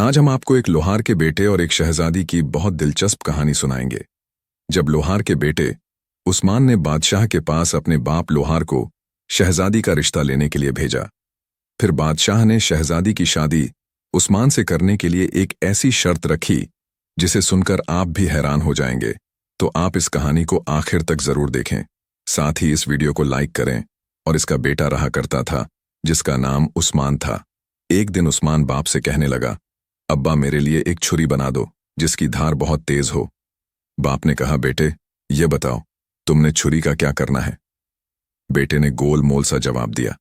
आज हम आपको एक लोहार के बेटे और एक शहजादी की बहुत दिलचस्प कहानी सुनाएंगे। जब लोहार के बेटे उस्मान ने बादशाह के पास अपने बाप लोहार को शहजादी का रिश्ता लेने के लिए भेजा, फिर बादशाह ने शहजादी की शादी उस्मान से करने के लिए एक ऐसी शर्त रखी जिसे सुनकर आप भी हैरान हो जाएंगे। तो आप इस कहानी को आखिर तक जरूर देखें। साथ ही इस वीडियो को लाइक करें। और इसका बेटा रहा करता था जिसका नाम उस्मान था। एक दिन उस्मान बाप से कहने लगा, अब्बा मेरे लिए एक छुरी बना दो जिसकी धार बहुत तेज हो। बाप ने कहा, बेटे ये बताओ तुमने छुरी का क्या करना है। बेटे ने गोल मोल सा जवाब दिया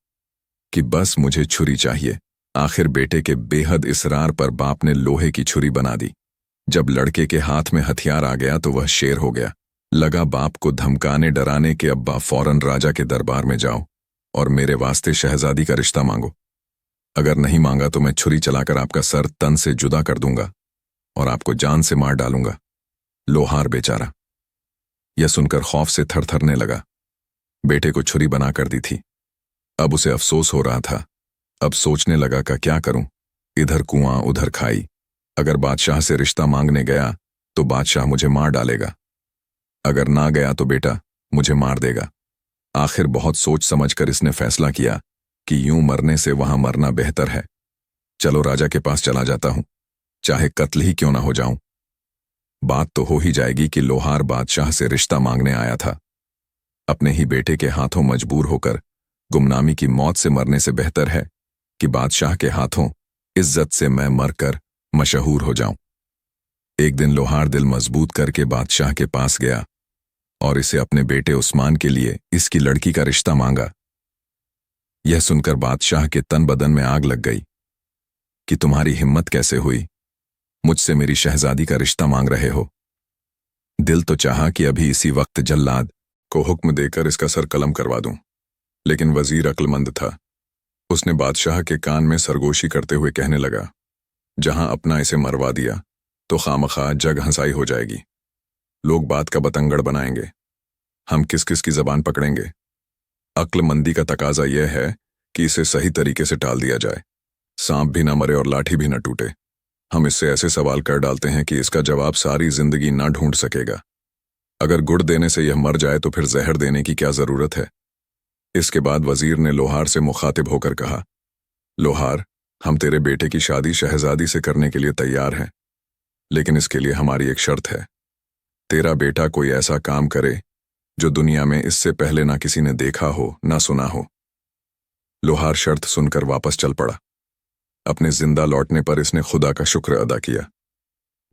कि बस मुझे छुरी चाहिए। आखिर बेटे के बेहद इसरार पर बाप ने लोहे की छुरी बना दी। जब लड़के के हाथ में हथियार आ गया तो वह शेर हो गया। लगा बाप को धमकाने डराने के, अब्बा फौरन राजा के दरबार में जाओ और मेरे वास्ते शहजादी का रिश्ता मांगो। अगर नहीं मांगा तो मैं छुरी चलाकर आपका सर तन से जुदा कर दूंगा और आपको जान से मार डालूंगा। लोहार बेचारा यह सुनकर खौफ से थरथरने लगा। बेटे को छुरी बना कर दी थी, अब उसे अफसोस हो रहा था। अब सोचने लगा कि क्या करूं, इधर कुआं उधर खाई। अगर बादशाह से रिश्ता मांगने गया तो बादशाह मुझे मार डालेगा, अगर ना गया तो बेटा मुझे मार देगा। आखिर बहुत सोच समझकर इसने फैसला किया कि यूं मरने से वहां मरना बेहतर है। चलो राजा के पास चला जाता हूं, चाहे कत्ल ही क्यों ना हो जाऊं। बात तो हो ही जाएगी कि लोहार बादशाह से रिश्ता मांगने आया था। अपने ही बेटे के हाथों मजबूर होकर गुमनामी की मौत से मरने से बेहतर है कि बादशाह के हाथों इज्जत से मैं मरकर मशहूर हो जाऊं। एक दिन लोहार दिल मजबूत करके बादशाह के पास गया और इसे अपने बेटे उस्मान के लिए इसकी लड़की का रिश्ता मांगा। यह सुनकर बादशाह के तन बदन में आग लग गई कि तुम्हारी हिम्मत कैसे हुई, मुझसे मेरी शहजादी का रिश्ता मांग रहे हो। दिल तो चाहा कि अभी इसी वक्त जल्लाद को हुक्म देकर इसका सर कलम करवा दूं, लेकिन वजीर अक्लमंद था। उसने बादशाह के कान में सरगोशी करते हुए कहने लगा, जहां अपना इसे मरवा दिया तो खामखा जग हंसाई हो जाएगी। लोग बात का बतंगड़ बनाएंगे, हम किस किस की जबान पकड़ेंगे। अक्लमंदी का तकाजा यह है कि इसे सही तरीके से टाल दिया जाए, सांप भी ना मरे और लाठी भी ना टूटे। हम इससे ऐसे सवाल कर डालते हैं कि इसका जवाब सारी जिंदगी ना ढूंढ सकेगा। अगर गुड़ देने से यह मर जाए तो फिर जहर देने की क्या जरूरत है। इसके बाद वजीर ने लोहार से मुखातिब होकर कहा, लोहार हम तेरे बेटे की शादी शहजादी से करने के लिए तैयार हैं, लेकिन इसके लिए हमारी एक शर्त है। तेरा बेटा कोई ऐसा काम करे जो दुनिया में इससे पहले ना किसी ने देखा हो ना सुना हो। लोहार शर्त सुनकर वापस चल पड़ा। अपने जिंदा लौटने पर इसने खुदा का शुक्र अदा किया।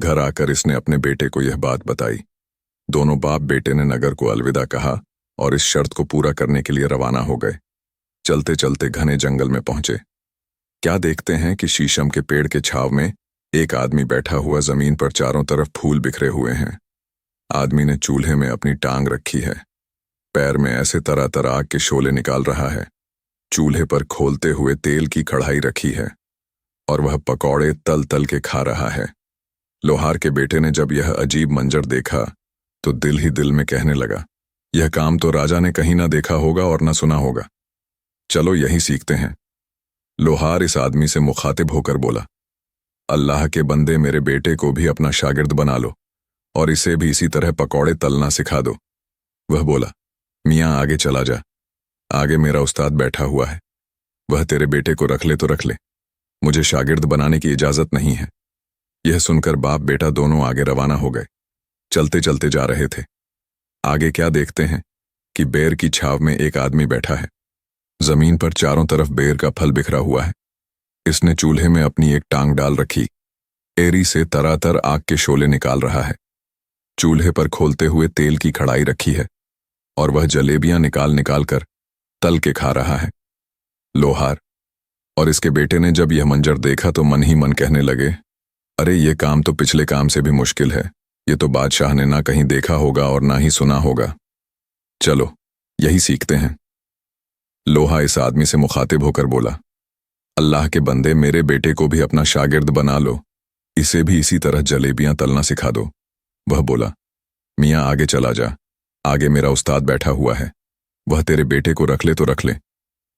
घर आकर इसने अपने बेटे को यह बात बताई। दोनों बाप बेटे ने नगर को अलविदा कहा और इस शर्त को पूरा करने के लिए रवाना हो गए। चलते चलते घने जंगल में पहुंचे। क्या देखते हैं कि शीशम के पेड़ के छाव में एक आदमी बैठा हुआ जमीन पर चारों तरफ फूल बिखरे हुए हैं। आदमी ने चूल्हे में अपनी टांग रखी है, पैर में ऐसे तरह तरह आग के शोले निकाल रहा है। चूल्हे पर खोलते हुए तेल की कढ़ाई रखी है और वह पकौड़े तल तल के खा रहा है। लोहार के बेटे ने जब यह अजीब मंजर देखा तो दिल ही दिल में कहने लगा, यह काम तो राजा ने कहीं ना देखा होगा और ना सुना होगा। चलो यही सीखते हैं। लोहार इस आदमी से मुखातिब होकर बोला, अल्लाह के बंदे मेरे बेटे को भी अपना शागिर्द बना लो और इसे भी इसी तरह पकौड़े तलना सिखा दो। वह बोला, मियाँ आगे चला जा, आगे मेरा उस्ताद बैठा हुआ है। वह तेरे बेटे को रख ले तो रख ले, मुझे शागिर्द बनाने की इजाजत नहीं है। यह सुनकर बाप बेटा दोनों आगे रवाना हो गए। चलते चलते जा रहे थे। आगे क्या देखते हैं कि बेर की छाव में एक आदमी बैठा है। जमीन पर चारों तरफ बेर का फल बिखरा हुआ है। इसने चूल्हे में अपनी एक टांग डाल रखी, एरी से तरातर आग के शोले निकाल रहा है। चूल्हे पर खोलते हुए तेल की कढ़ाई रखी है और वह जलेबियां निकाल निकाल कर तल के खा रहा है। लोहार और इसके बेटे ने जब यह मंजर देखा तो मन ही मन कहने लगे, अरे ये काम तो पिछले काम से भी मुश्किल है। ये तो बादशाह ने ना कहीं देखा होगा और ना ही सुना होगा। चलो यही सीखते हैं। लोहा इस आदमी से मुखातिब होकर बोला, अल्लाह के बंदे मेरे बेटे को भी अपना शागिर्द बना लो, इसे भी इसी तरह जलेबियां तलना सिखा दो। वह बोला, मियाँ आगे चला जा, आगे मेरा उस्ताद बैठा हुआ है। वह तेरे बेटे को रख ले तो रख ले,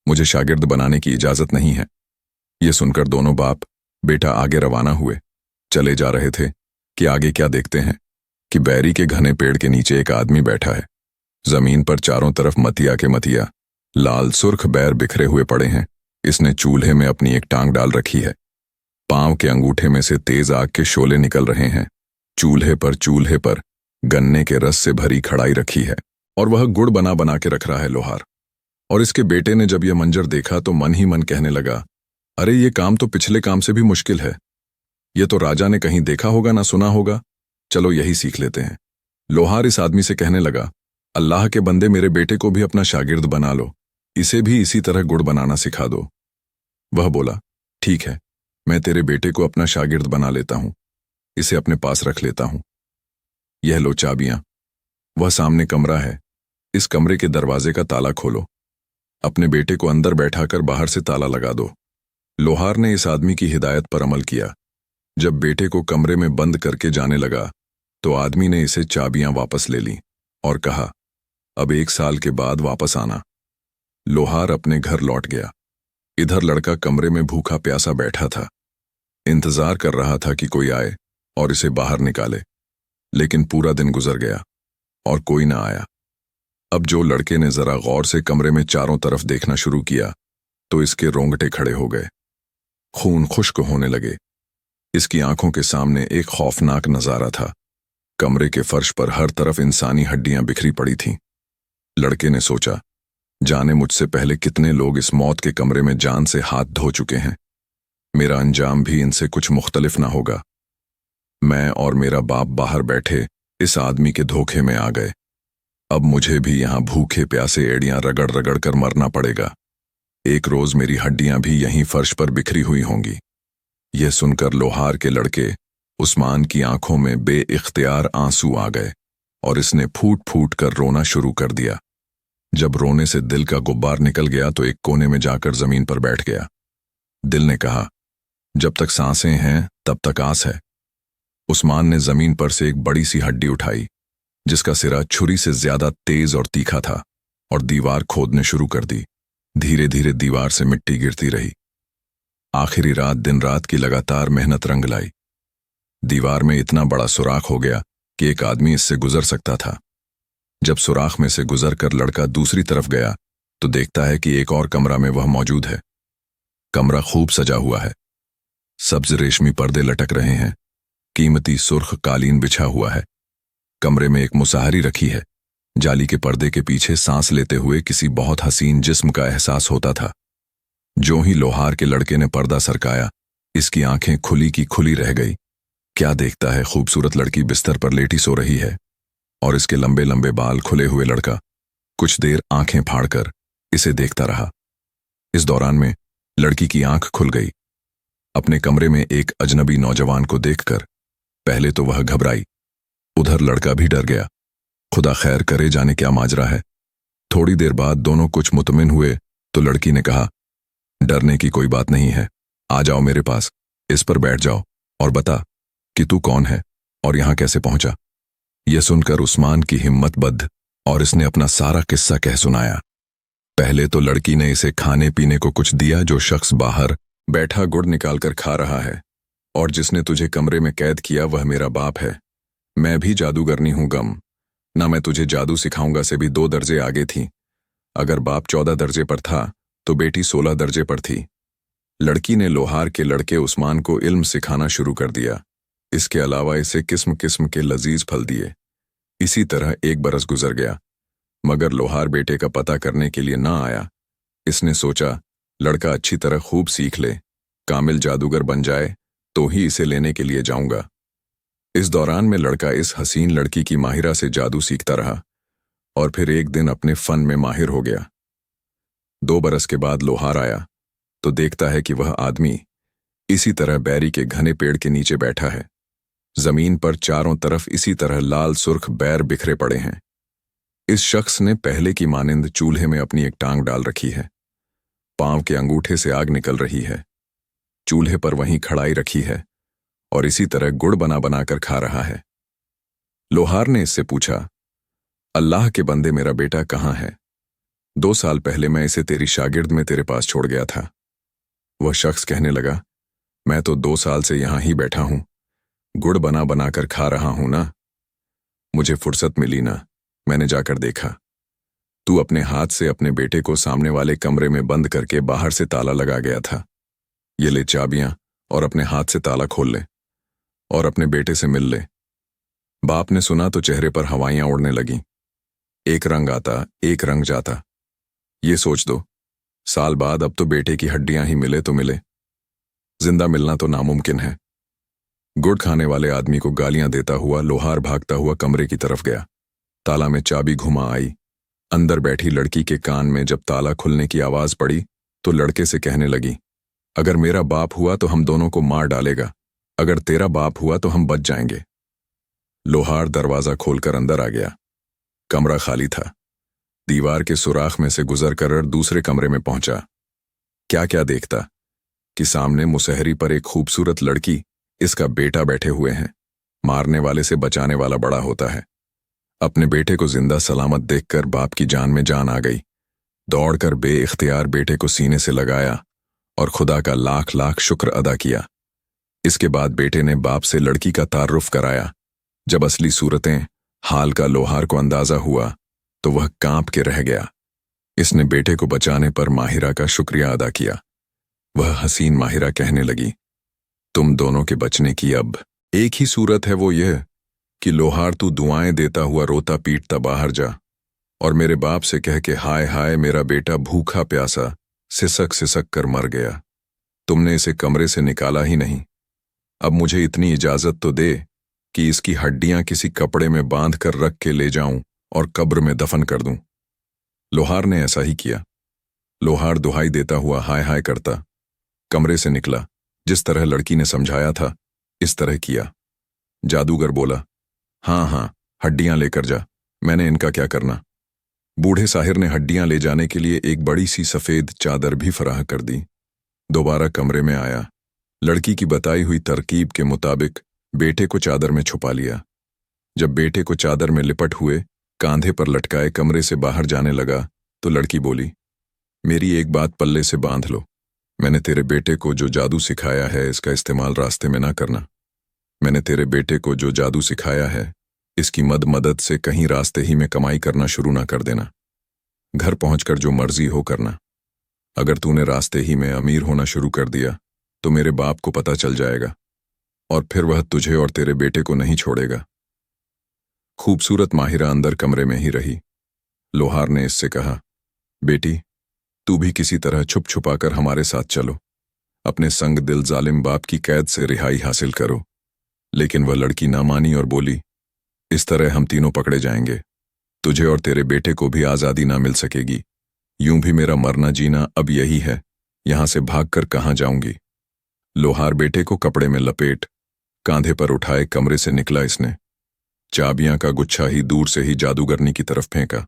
मुझे शागिर्द बनाने की इजाजत नहीं है। ये सुनकर दोनों बाप बेटा आगे रवाना हुए। चले जा रहे थे कि आगे क्या देखते हैं कि बैरी के घने पेड़ के नीचे एक आदमी बैठा है। जमीन पर चारों तरफ मतिया के मतिया लाल सुर्ख बैर बिखरे हुए पड़े हैं। इसने चूल्हे में अपनी एक टांग डाल रखी है। पांव के अंगूठे में से तेज आग के शोले निकल रहे हैं। चूल्हे पर गन्ने के रस से भरी कढ़ाई रखी है और वह गुड़ बना बना के रख रहा है लोहार। और इसके बेटे ने जब यह मंजर देखा तो मन ही मन कहने लगा, अरे ये काम तो पिछले काम से भी मुश्किल है। ये तो राजा ने कहीं देखा होगा ना सुना होगा, चलो यही सीख लेते हैं। लोहार इस आदमी से कहने लगा, अल्लाह के बंदे मेरे बेटे को भी अपना शागिर्द बना लो, इसे भी इसी तरह गुड़ बनाना सिखा दो। वह बोला, ठीक है, मैं तेरे बेटे को अपना शागिर्द बना लेता हूं, इसे अपने पास रख लेता हूं। यह लो चाबियां, वह सामने कमरा है, इस कमरे के दरवाजे का ताला खोलो, अपने बेटे को अंदर बैठाकर बाहर से ताला लगा दो। लोहार ने इस आदमी की हिदायत पर अमल किया। जब बेटे को कमरे में बंद करके जाने लगा तो आदमी ने इसे चाबियां वापस ले लीं और कहा, अब 1 साल के बाद वापस आना। लोहार अपने घर लौट गया। इधर लड़का कमरे में भूखा प्यासा बैठा था, इंतजार कर रहा था कि कोई आए और इसे बाहर निकाले। लेकिन पूरा दिन गुजर गया और कोई ना आया। अब जो लड़के ने जरा गौर से कमरे में चारों तरफ देखना शुरू किया तो इसके रोंगटे खड़े हो गए, खून खुश्क होने लगे। इसकी आंखों के सामने एक खौफनाक नजारा था। कमरे के फर्श पर हर तरफ इंसानी हड्डियां बिखरी पड़ी थीं। लड़के ने सोचा, जाने मुझसे पहले कितने लोग इस मौत के कमरे में जान से हाथ धो चुके हैं। मेरा अंजाम भी इनसे कुछ मुख्तलिफ ना होगा। मैं और मेरा बाप बाहर बैठे इस आदमी के धोखे में आ गए। अब मुझे भी यहां भूखे प्यासे एड़ियां रगड़ रगड़ कर मरना पड़ेगा। एक रोज मेरी हड्डियां भी यहीं फर्श पर बिखरी हुई होंगी। यह सुनकर लोहार के लड़के उस्मान की आंखों में बेइख्तियार आंसू आ गए और इसने फूट फूट कर रोना शुरू कर दिया। जब रोने से दिल का गुब्बार निकल गया तो एक कोने में जाकर जमीन पर बैठ गया। दिल ने कहा, जब तक सांसें हैं तब तक आस है। उस्मान ने जमीन पर से एक बड़ी सी हड्डी उठाई जिसका सिरा छुरी से ज्यादा तेज और तीखा था और दीवार खोदने शुरू कर दी। धीरे धीरे दीवार से मिट्टी गिरती रही। आखिरी रात दिन रात की लगातार मेहनत रंग लाई। दीवार में इतना बड़ा सुराख हो गया कि एक आदमी इससे गुजर सकता था। जब सुराख में से गुजरकर लड़का दूसरी तरफ गया तो देखता है कि एक और कमरा में वह मौजूद है। कमरा खूब सजा हुआ है। सब्ज रेशमी पर्दे लटक रहे हैं। कीमती सुर्ख कालीन बिछा हुआ है। कमरे में एक मुसाहरी रखी है। जाली के पर्दे के पीछे सांस लेते हुए किसी बहुत हसीन जिस्म का एहसास होता था। जो ही लोहार के लड़के ने पर्दा सरकाया, इसकी आंखें खुली की खुली रह गई। क्या देखता है, खूबसूरत लड़की बिस्तर पर लेटी सो रही है और इसके लंबे लंबे बाल खुले हुए लड़का कुछ देर आंखें फाड़कर इसे देखता रहा। इस दौरान में लड़की की आंख खुल गई। अपने कमरे में एक अजनबी नौजवान को देखकर पहले तो वह घबराई, उधर लड़का भी डर गया। खुदा खैर करे, जाने क्या माजरा है। थोड़ी देर बाद दोनों कुछ मुतमिन हुए तो लड़की ने कहा, डरने की कोई बात नहीं है, आ जाओ मेरे पास, इस पर बैठ जाओ और बता कि तू कौन है और यहां कैसे पहुंचा। यह सुनकर उस्मान की हिम्मत बद्ध और इसने अपना सारा किस्सा कह सुनाया। पहले तो लड़की ने इसे खाने पीने को कुछ दिया। जो शख्स बाहर बैठा गुड़ निकालकर खा रहा है और जिसने तुझे कमरे में कैद किया वह मेरा बाप है। मैं भी जादूगरनी हूं गम, ना मैं तुझे जादू सिखाऊंगा से भी 2 दर्जे आगे थी। अगर बाप 14 दर्जे पर था तो बेटी 16 दर्जे पर थी। लड़की ने लोहार के लड़के उस्मान को इल्म सिखाना शुरू कर दिया। इसके अलावा इसे किस्म किस्म के लजीज फल दिए। इसी तरह 1 बरस गुजर गया, मगर लोहार बेटे का पता करने के लिए ना आया। इसने सोचा, लड़का अच्छी तरह खूब सीख ले, कामिल जादूगर बन जाए तो ही इसे लेने के लिए जाऊंगा। इस दौरान में लड़का इस हसीन लड़की की माहिरा से जादू सीखता रहा और फिर एक दिन अपने फन में माहिर हो गया। 2 बरस के बाद लोहार आया तो देखता है कि वह आदमी इसी तरह बैरी के घने पेड़ के नीचे बैठा है। जमीन पर चारों तरफ इसी तरह लाल सुर्ख बैर बिखरे पड़े हैं। इस शख्स ने पहले की मानिंद चूल्हे में अपनी एक टांग डाल रखी है। पांव के अंगूठे से आग निकल रही है। चूल्हे पर वहीं खड़ाई रखी है और इसी तरह गुड़ बना बनाकर खा रहा है। लोहार ने इससे पूछा, अल्लाह के बंदे मेरा बेटा कहाँ है? 2 साल पहले मैं इसे तेरी शागिर्द में तेरे पास छोड़ गया था। वह शख्स कहने लगा, मैं तो 2 साल से यहां ही बैठा हूं, गुड़ बना बना कर खा रहा हूं ना। मुझे फुर्सत मिली ना, मैंने जाकर देखा तू अपने हाथ से अपने बेटे को सामने वाले कमरे में बंद करके बाहर से ताला लगा गया था। ये ले चाबियां और अपने हाथ से ताला खोल ले और अपने बेटे से मिल ले। बाप ने सुना तो चेहरे पर हवाइयां उड़ने लगीं। एक रंग आता, एक रंग जाता। ये सोच दो, साल बाद अब तो बेटे की हड्डियां ही मिले तो मिले, जिंदा मिलना तो नामुमकिन है। गुड़ खाने वाले आदमी को गालियां देता हुआ लोहार भागता हुआ कमरे की तरफ गया। ताला में चाबी घुमा आई। अंदर बैठी लड़की के कान में जब ताला खुलने की आवाज पड़ी तो लड़के से कहने लगी, अगर मेरा बाप हुआ तो हम दोनों को मार डालेगा, अगर तेरा बाप हुआ तो हम बच जाएंगे। लोहार दरवाजा खोलकर अंदर आ गया। कमरा खाली था। दीवार के सुराख में से गुजरकर दूसरे कमरे में पहुंचा। क्या क्या देखता कि सामने मुसहरी पर एक खूबसूरत लड़की, इसका बेटा बैठे हुए हैं। मारने वाले से बचाने वाला बड़ा होता है। अपने बेटे को जिंदा सलामत देखकर बाप की जान में जान आ गई। दौड़कर बेइख्तियार बेटे को सीने से लगाया और खुदा का लाख लाख शुक्र अदा किया। इसके बाद बेटे ने बाप से लड़की का तारुफ कराया। जब असली सूरतें हाल का लोहार को अंदाजा हुआ तो वह कांप के रह गया। इसने बेटे को बचाने पर माहिरा का शुक्रिया अदा किया। वह हसीन माहिरा कहने लगी, तुम दोनों के बचने की अब एक ही सूरत है, वो यह कि लोहार तू दुआएं देता हुआ रोता पीटता बाहर जा और मेरे बाप से कह के हाय हाय मेरा बेटा भूखा प्यासा सिसक सिसक कर मर गया, तुमने इसे कमरे से निकाला ही नहीं। अब मुझे इतनी इजाजत तो दे कि इसकी हड्डियां किसी कपड़े में बांध कर रख के ले जाऊं और कब्र में दफन कर दूं। लोहार ने ऐसा ही किया। लोहार दुहाई देता हुआ हाय हाय करता कमरे से निकला। जिस तरह लड़की ने समझाया था इस तरह किया। जादूगर बोला, हाँ हाँ, हड्डियां लेकर जा, मैंने इनका क्या करना। बूढ़े साहिर ने हड्डियां ले जाने के लिए एक बड़ी सी सफेद चादर भी फराह कर दी। दोबारा कमरे में आया। लड़की की बताई हुई तरकीब के मुताबिक बेटे को चादर में छुपा लिया। जब बेटे को चादर में लिपट हुए कांधे पर लटकाए कमरे से बाहर जाने लगा तो लड़की बोली, मेरी एक बात पल्ले से बांध लो, मैंने तेरे बेटे को जो जादू सिखाया है इसका इस्तेमाल रास्ते में ना करना। मैंने तेरे बेटे को जो जादू सिखाया है इसकी मदद से कहीं रास्ते ही में कमाई करना शुरू ना कर देना। घर पहुंचकर जो मर्जी हो करना। अगर तूने रास्ते ही में अमीर होना शुरू कर दिया तो मेरे बाप को पता चल जाएगा और फिर वह तुझे और तेरे बेटे को नहीं छोड़ेगा। खूबसूरत माहिरा अंदर कमरे में ही रही। लोहार ने इससे कहा, बेटी तू भी किसी तरह छुप छुपाकर हमारे साथ चलो, अपने संग दिल जालिम बाप की कैद से रिहाई हासिल करो। लेकिन वह लड़की ना मानी और बोली, इस तरह हम तीनों पकड़े जाएंगे, तुझे और तेरे बेटे को भी आजादी ना मिल सकेगी। यूं भी मेरा मरना जीना अब यही है, यहां से भागकर कहां जाऊंगी। लोहार बेटे को कपड़े में लपेट कांधे पर उठाए कमरे से निकला। इसने चाबियां का गुच्छा ही दूर से ही जादूगरनी की तरफ फेंका।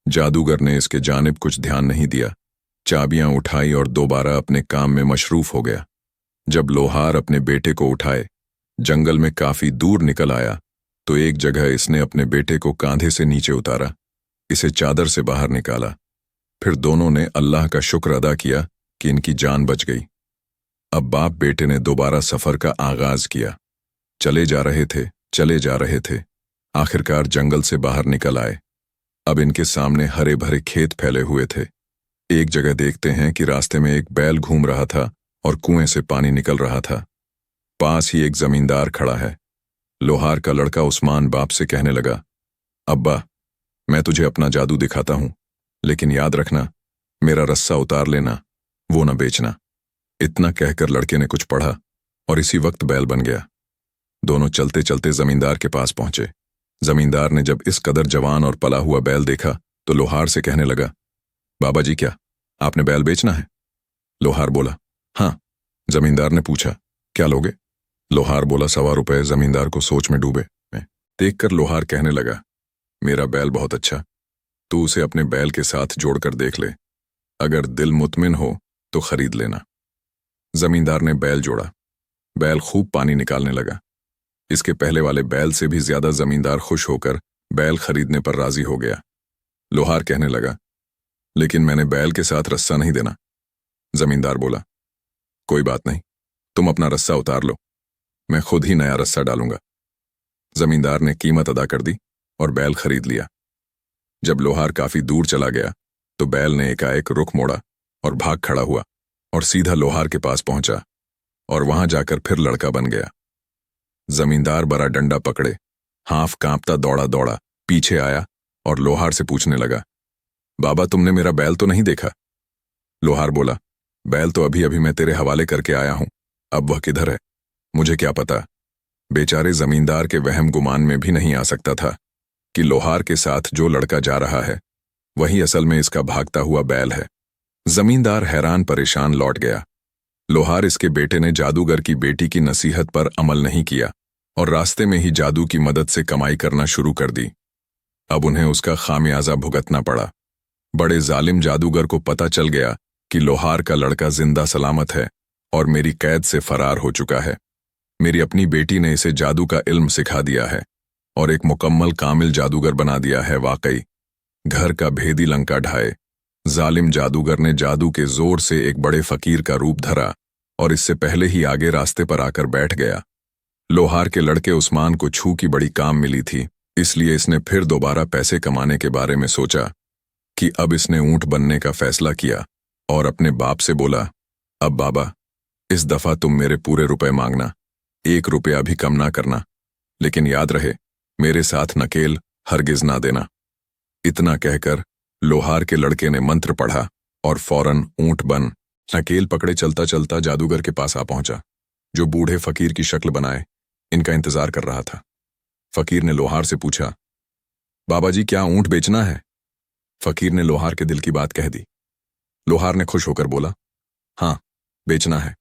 जादूगर ने इसके जानिब कुछ ध्यान नहीं दिया, चाबियां उठाई और दोबारा अपने काम में मशरूफ हो गया। जब लोहार अपने बेटे को उठाए जंगल में काफी दूर निकल आया तो एक जगह इसने अपने बेटे को कांधे से नीचे उतारा, इसे चादर से बाहर निकाला। फिर दोनों ने अल्लाह का शुक्र अदा किया कि इनकी जान बच गई। अब बाप बेटे ने दोबारा सफर का आगाज किया। चले जा रहे थे, आखिरकार जंगल से बाहर निकल आए। अब इनके सामने हरे भरे खेत फैले हुए थे। एक जगह देखते हैं कि रास्ते में एक बैल घूम रहा था और कुएं से पानी निकल रहा था। पास ही एक जमींदार खड़ा है। लोहार का लड़का उस्मान बाप से कहने लगा, अब्बा मैं तुझे अपना जादू दिखाता हूं, लेकिन याद रखना मेरा रस्सा उतार लेना, वो न बेचना। इतना कहकर लड़के ने कुछ पढ़ा और इसी वक्त बैल बन गया। दोनों चलते चलते जमींदार के पास पहुंचे। जमींदार ने जब इस कदर जवान और पला हुआ बैल देखा तो लोहार से कहने लगा, बाबा जी क्या आपने बैल बेचना है? लोहार बोला, हाँ। जमींदार ने पूछा, क्या लोगे? लोहार बोला, 125 रुपए। जमींदार को सोच में डूबे देखकर लोहार कहने लगा, मेरा बैल बहुत अच्छा, तू उसे अपने बैल के साथ जोड़कर देख ले, अगर दिल मुतमिन हो तो खरीद लेना। जमींदार ने बैल जोड़ा। बैल खूब पानी निकालने लगा। इसके पहले वाले बैल से भी ज्यादा जमींदार खुश होकर बैल खरीदने पर राजी हो गया। लोहार कहने लगा, लेकिन मैंने बैल के साथ रस्सा नहीं देना। जमींदार बोला, कोई बात नहीं, तुम अपना रस्सा उतार लो, मैं खुद ही नया रस्सा डालूंगा। जमींदार ने कीमत अदा कर दी और बैल खरीद लिया। जब लोहार काफी दूर चला गया तो बैल ने एकाएक रुख मोड़ा और भाग खड़ा हुआ और सीधा लोहार के पास पहुंचा और वहां जाकर फिर लड़का बन गया। जमींदार बड़ा डंडा पकड़े हाफ कांपता दौड़ा दौड़ा पीछे आया और लोहार से पूछने लगा, बाबा तुमने मेरा बैल तो नहीं देखा? लोहार बोला, बैल तो अभी अभी मैं तेरे हवाले करके आया हूं, अब वह किधर है मुझे क्या पता। बेचारे जमींदार के वहम गुमान में भी नहीं आ सकता था कि लोहार के साथ जो लड़का जा रहा है वही असल में इसका भागता हुआ बैल है। जमींदार हैरान परेशान लौट गया। लोहार इसके बेटे ने जादूगर की बेटी की नसीहत पर अमल नहीं किया और रास्ते में ही जादू की मदद से कमाई करना शुरू कर दी। अब उन्हें उसका खामियाजा भुगतना पड़ा। बड़े जालिम जादूगर को पता चल गया कि लोहार का लड़का जिंदा सलामत है और मेरी कैद से फरार हो चुका है। मेरी अपनी बेटी ने इसे जादू का इल्म सिखा दिया है और एक मुकम्मल कामिल जादूगर बना दिया है। वाकई घर का भेदी लंका ढाए। जालिम जादूगर ने जादू के जोर से एक बड़े फकीर का रूप धरा और इससे पहले ही आगे रास्ते पर आकर बैठ गया। लोहार के लड़के उस्मान को छू की बड़ी काम मिली थी, इसलिए इसने फिर दोबारा पैसे कमाने के बारे में सोचा कि अब इसने ऊंट बनने का फैसला किया और अपने बाप से बोला, अब बाबा इस दफा तुम मेरे पूरे रुपए मांगना, 1 रुपया भी कम ना करना, लेकिन याद रहे मेरे साथ नकेल हरगिज ना देना। इतना कहकर लोहार के लड़के ने मंत्र पढ़ा और फौरन ऊंट बन नकेल पकड़े चलता चलता जादूगर के पास आ पहुंचा, जो बूढ़े फकीर की शक्ल बनाए इनका इंतजार कर रहा था। फकीर ने लोहार से पूछा, बाबा जी क्या ऊंट बेचना है? फकीर ने लोहार के दिल की बात कह दी। लोहार ने खुश होकर बोला, हाँ बेचना है।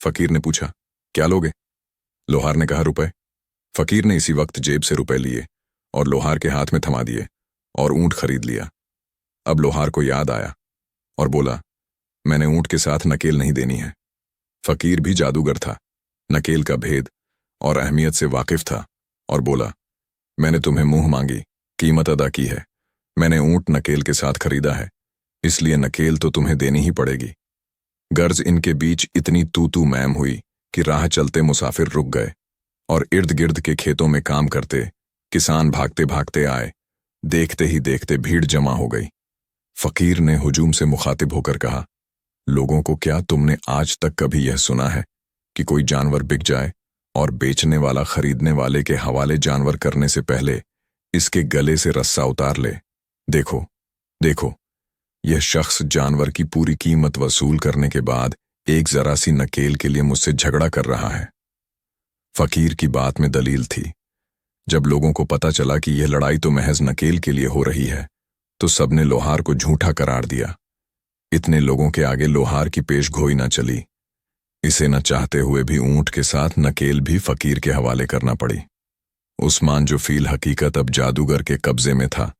फकीर ने पूछा, क्या लोगे? लोहार ने कहा, रुपए। फकीर ने इसी वक्त जेब से रुपए लिए और लोहार के हाथ में थमा दिए और ऊंट खरीद लिया। अब लोहार को याद आया और बोला, मैंने ऊंट के साथ नकेल नहीं देनी है। फकीर भी जादूगर था, नकेल का भेद और अहमियत से वाकिफ था और बोला, मैंने तुम्हें मुंह मांगी कीमत अदा की है, मैंने ऊंट नकेल के साथ खरीदा है, इसलिए नकेल तो तुम्हें देनी ही पड़ेगी। गर्ज इनके बीच इतनी तू तू मैम हुई कि राह चलते मुसाफिर रुक गए और इर्द गिर्द के खेतों में काम करते किसान भागते भागते आए। देखते ही देखते भीड़ जमा हो गई। फकीर ने हुजूम से मुखातिब होकर कहा, लोगों को क्या तुमने आज तक कभी यह सुना है कि कोई जानवर बिक जाए और बेचने वाला खरीदने वाले के हवाले जानवर करने से पहले इसके गले से रस्सा उतार ले? देखो देखो, यह शख्स जानवर की पूरी कीमत वसूल करने के बाद एक जरा सी नकेल के लिए मुझसे झगड़ा कर रहा है। फकीर की बात में दलील थी। जब लोगों को पता चला कि यह लड़ाई तो महज नकेल के लिए हो रही है तो सबने लोहार को झूठा करार दिया। इतने लोगों के आगे लोहार की पेशगोई न चली। इसे न चाहते हुए भी ऊंट के साथ नकेल भी फकीर के हवाले करना पड़ी। उस्मान जो फील हकीकत अब जादूगर के कब्जे में था,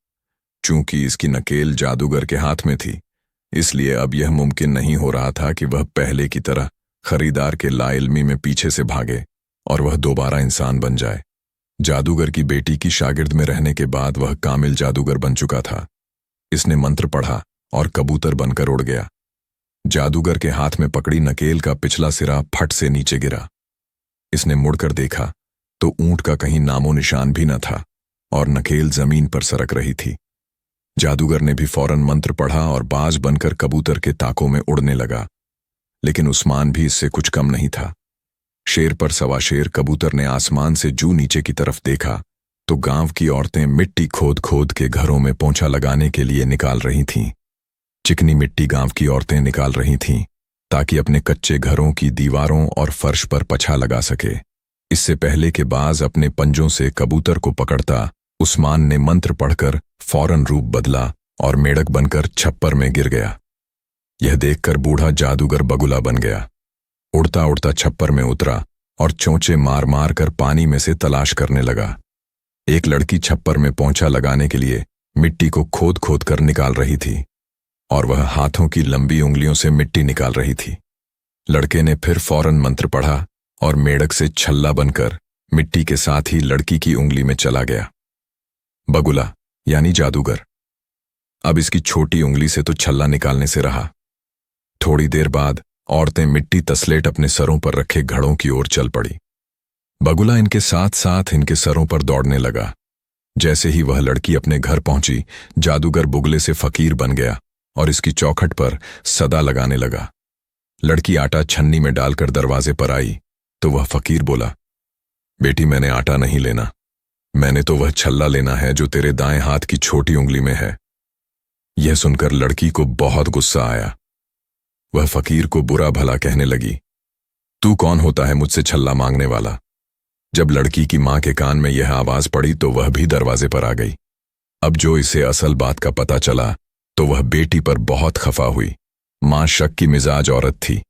चूंकि इसकी नकेल जादूगर के हाथ में थी, इसलिए अब यह मुमकिन नहीं हो रहा था कि वह पहले की तरह खरीदार के लाइल्मी में पीछे से भागे और वह दोबारा इंसान बन जाए। जादूगर की बेटी की शागिर्द में रहने के बाद वह कामिल जादूगर बन चुका था। इसने मंत्र पढ़ा और कबूतर बनकर उड़ गया। जादूगर के हाथ में पकड़ी नकेल का पिछला सिरा फट से नीचे गिरा। इसने मुड़कर देखा तो ऊंट का कहीं नामो निशान भी न था और नकेल जमीन पर सरक रही थी। जादूगर ने भी फौरन मंत्र पढ़ा और बाज बनकर कबूतर के ताकों में उड़ने लगा, लेकिन उस्मान भी इससे कुछ कम नहीं था। शेर पर सवा शेर कबूतर ने आसमान से जू नीचे की तरफ देखा तो गांव की औरतें मिट्टी खोद खोद के घरों में पोंछा लगाने के लिए निकाल रही थीं। चिकनी मिट्टी गांव की औरतें निकाल रही थीं ताकि अपने कच्चे घरों की दीवारों और फर्श पर पछा लगा सके। इससे पहले के बाज अपने पंजों से कबूतर को पकड़ता, उस्मान ने मंत्र पढ़कर फौरन रूप बदला और मेढक बनकर छप्पर में गिर गया। यह देखकर बूढ़ा जादूगर बगुला बन गया। उड़ता उड़ता छप्पर में उतरा और चोंचे मार मार कर पानी में से तलाश करने लगा। एक लड़की छप्पर में पोंछा लगाने के लिए मिट्टी को खोद खोद कर निकाल रही थी और वह हाथों की लंबी उंगलियों से मिट्टी निकाल रही थी। लड़के ने फिर फौरन मंत्र पढ़ा और मेढक से छल्ला बनकर मिट्टी के साथ ही लड़की की उंगली में चला गया। बगुला यानी जादूगर अब इसकी छोटी उंगली से तो छल्ला निकालने से रहा। थोड़ी देर बाद औरतें मिट्टी तसलेट अपने सरों पर रखे घड़ों की ओर चल पड़ी। बगुला इनके साथ साथ इनके सरों पर दौड़ने लगा। जैसे ही वह लड़की अपने घर पहुंची, जादूगर बुगले से फकीर बन गया और इसकी चौखट पर सदा लगाने लगा। लड़की आटा छन्नी में डालकर दरवाजे पर आई तो वह फकीर बोला, बेटी मैंने आटा नहीं लेना, मैंने तो वह छल्ला लेना है जो तेरे दाएं हाथ की छोटी उंगली में है। यह सुनकर लड़की को बहुत गुस्सा आया। वह फकीर को बुरा भला कहने लगी, तू कौन होता है मुझसे छल्ला मांगने वाला। जब लड़की की मां के कान में यह आवाज पड़ी तो वह भी दरवाजे पर आ गई। अब जो इसे असल बात का पता चला तो वह बेटी पर बहुत खफा हुई। मां शक की मिजाज औरत थी।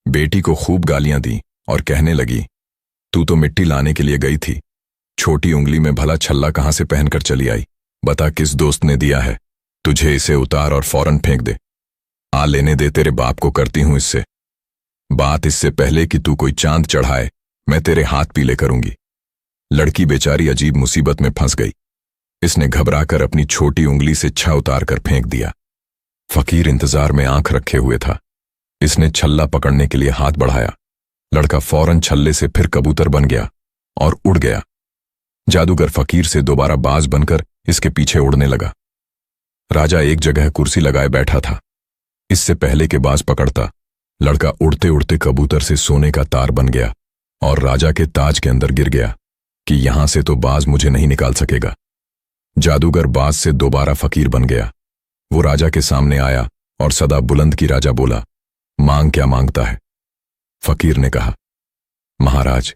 बेटी को खूब गालियां दी और कहने लगी, तू तो मिट्टी लाने के लिए गई थी, छोटी उंगली में भला छल्ला कहां से पहनकर चली आई। बता किस दोस्त ने दिया है, तुझे इसे उतार और फौरन फेंक दे। आ लेने दे, तेरे बाप को करती हूं इससे बात, इससे पहले कि तू कोई चांद चढ़ाए मैं तेरे हाथ पीले करूंगी। लड़की बेचारी अजीब मुसीबत में फंस गई। इसने घबराकर अपनी छोटी उंगली से छा उतारकर फेंक दिया। फकीर इंतजार में आंख रखे हुए था। इसने छल्ला पकड़ने के लिए हाथ बढ़ाया। लड़का फौरन छल्ले से फिर कबूतर बन गया और उड़ गया। जादूगर फकीर से दोबारा बाज बनकर इसके पीछे उड़ने लगा। राजा एक जगह कुर्सी लगाए बैठा था। इससे पहले के बाज पकड़ता, लड़का उड़ते उड़ते कबूतर से सोने का तार बन गया और राजा के ताज के अंदर गिर गया कि यहां से तो बाज मुझे नहीं निकाल सकेगा। जादूगर बाज से दोबारा फकीर बन गया। वो राजा के सामने आया और सदा बुलंद की राजा बोला, मांग क्या मांगता है। फकीर ने कहा, महाराज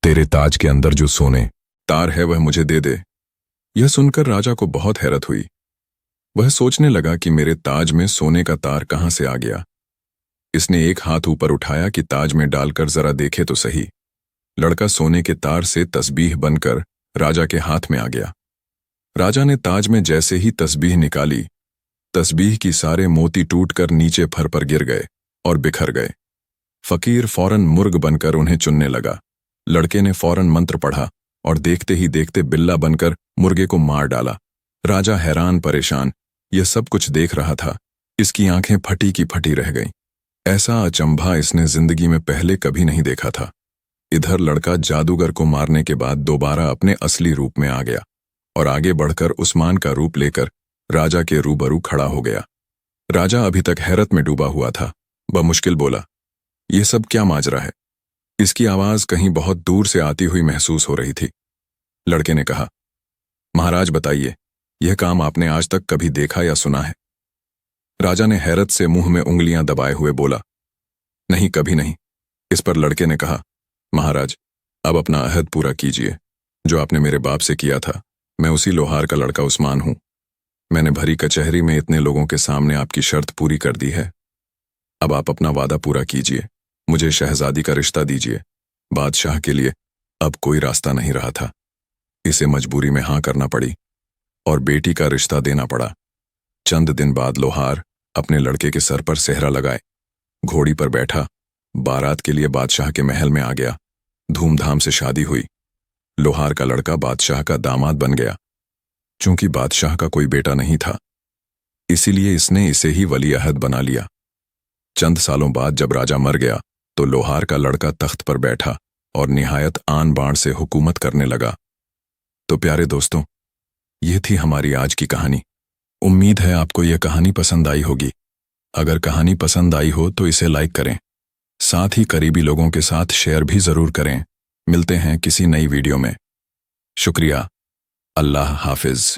तेरे ताज के अंदर जो सोने तार है वह मुझे दे दे। यह सुनकर राजा को बहुत हैरत हुई। वह सोचने लगा कि मेरे ताज में सोने का तार कहां से आ गया। इसने एक हाथ ऊपर उठाया कि ताज में डालकर जरा देखे तो सही। लड़का सोने के तार से तस्बीह बनकर राजा के हाथ में आ गया। राजा ने ताज में जैसे ही तस्बीह निकाली, तस्बीह की सारे मोती टूटकर नीचे फर पर गिर गए और बिखर गए। फकीर फौरन मुर्ग बनकर उन्हें चुनने लगा। लड़के ने फौरन मंत्र पढ़ा और देखते ही देखते बिल्ला बनकर मुर्गे को मार डाला। राजा हैरान परेशान यह सब कुछ देख रहा था। इसकी आंखें फटी की फटी रह गईं। ऐसा अचंभा इसने जिंदगी में पहले कभी नहीं देखा था। इधर लड़का जादूगर को मारने के बाद दोबारा अपने असली रूप में आ गया और आगे बढ़कर उस्मान का रूप लेकर राजा के रूबरू खड़ा हो गया। राजा अभी तक हैरत में डूबा हुआ था। बमुश्किल बोला, यह सब क्या माजरा है। इसकी आवाज कहीं बहुत दूर से आती हुई महसूस हो रही थी। लड़के ने कहा, महाराज बताइए, यह काम आपने आज तक कभी देखा या सुना है। राजा ने हैरत से मुंह में उंगलियां दबाए हुए बोला, नहीं कभी नहीं। इस पर लड़के ने कहा, महाराज अब अपना अहद पूरा कीजिए जो आपने मेरे बाप से किया था। मैं उसी लोहार का लड़का उस्मान हूं। मैंने भरी कचहरी में इतने लोगों के सामने आपकी शर्त पूरी कर दी है। अब आप अपना वादा पूरा कीजिए, मुझे शहजादी का रिश्ता दीजिए। बादशाह के लिए अब कोई रास्ता नहीं रहा था। इसे मजबूरी में हां करना पड़ी और बेटी का रिश्ता देना पड़ा। चंद दिन बाद लोहार अपने लड़के के सर पर सेहरा लगाए, घोड़ी पर बैठा, बारात के लिए बादशाह के महल में आ गया। धूमधाम से शादी हुई। लोहार का लड़का बादशाह का दामाद बन गया। चूंकि बादशाह का कोई बेटा नहीं था, इसीलिए इसने इसे ही वली अहद बना लिया। चंद सालों बाद जब राजा मर गया तो लोहार का लड़का तख्त पर बैठा और निहायत आन बाण से हुकूमत करने लगा। तो प्यारे दोस्तों, ये थी हमारी आज की कहानी। उम्मीद है आपको यह कहानी पसंद आई होगी। अगर कहानी पसंद आई हो तो इसे लाइक करें, साथ ही करीबी लोगों के साथ शेयर भी जरूर करें। मिलते हैं किसी नई वीडियो में। शुक्रिया। अल्लाह हाफिज।